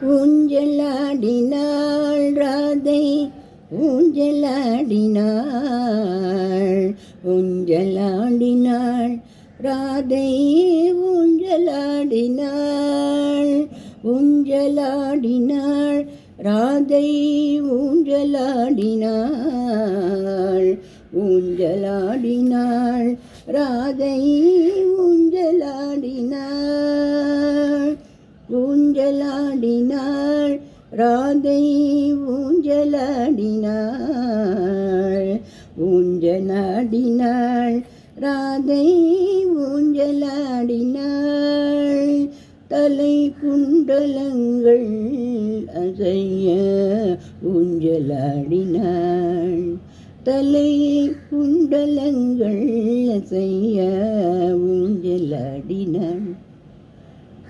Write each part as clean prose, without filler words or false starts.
ஊஞ்சலாடினாள் ராதை ஊஞ்சலாடினாள் ஊஞ்சலாடினாள் ராதை ஊஞ்சலாடினாள் ஊஞ்சலாடினாள் ராதை ஊஞ்சலாடினாள் ஊஞ்சலாடினாள் ராதை ஊஞ்சலாடினாள் ஊஞ்சலாடினாள் ராதை ஊஞ்சலாடினாள் ஊஞ்சலாடினாள் ராதை ஊஞ்சலாடினாள் தலை குண்டலங்கள் அசைய ஊஞ்சலாடினாள் தலை குண்டலங்கள் அசைய ஊஞ்சலாடினாள்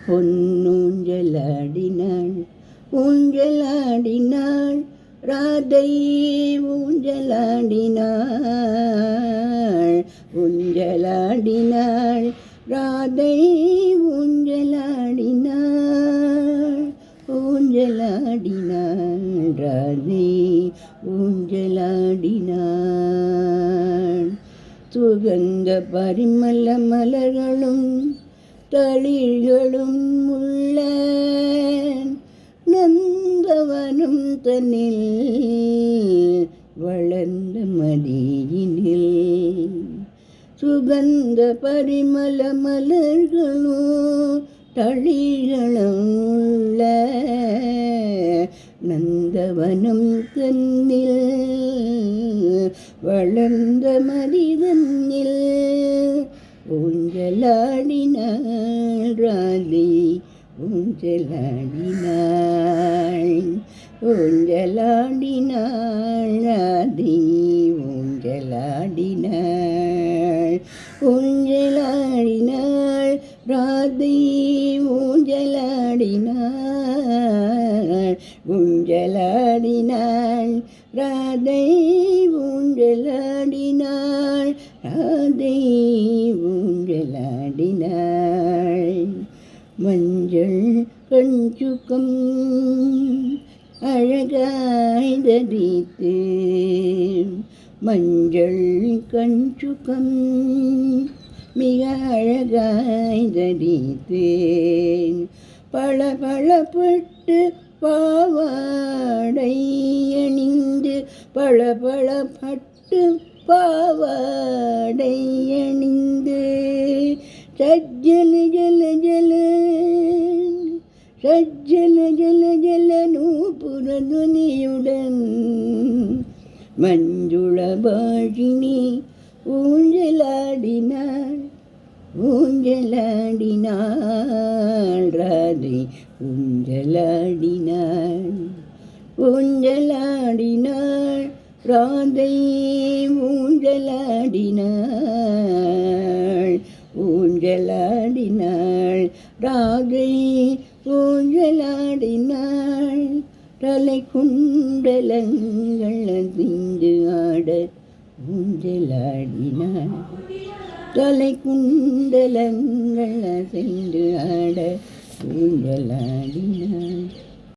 பொன்னூஞ்சலாடினாள் ஊஞ்சலாடினாள் ராதை ஊஞ்சலாடினாள் ஊஞ்சலாடினாள் ராதை ஊஞ்சலாடினாள் ஊஞ்சலாடினாள் ராதை ஊஞ்சலாடினாள் சுகந்த பரிமள மலர்களும் தளிர்களும் உள்ள நந்தவனம் தன்னில் வளர்ந்த மடியினில் சுகந்த பரிமள மலர்களும் தளிர்களும் உள்ள நந்தவனம் தன்னில் வளர்ந்த மடிதன்னில் ஊஞ்சலாடினாள் ராதை ஊஞ்சலாடினாள் ஊஞ்சலாடினாள் ராதை ஊஞ்சலாடினாள் ஊஞ்சலாடினாள் ராதை ஊஞ்சலாடினாள் ஊஞ்சலாடினாள் ராதை ஊஞ்சலாடினாள் ராதை ஊஞ்சலாடினாள் மஞ்சள் கஞ்சுகம் அழகாய் தரித்து மஞ்சள் கஞ்சுகம் மிக அழகாய் தரித்தேன் பளபளப்பட்டு பாவாடை அணிந்து பளபளப்பட்டு பாவாடை அணிந்து சஜ்ஜல ஜல ஜல சஜ்ஜல ஜல ஜல நூபுர துனியுடன் மஞ்சுள பாஷினி ஊஞ்சலாடினாள் ஊஞ்சலாடினாள் ராதை ஊஞ்சலாடினாள் ஊஞ்சலாடினாள் ராதை ஊஞ்சலாடினாள் ஊஞ்சலாடினாள் ராதை ஊஞ்சலாடினாள் தலை குண்டலங்கள் அதிந்து ஆட ஊஞ்சலாடினாள் தலை குண்டலங்கள் அசைந்து ஆட ஊஞ்சலாடினாள்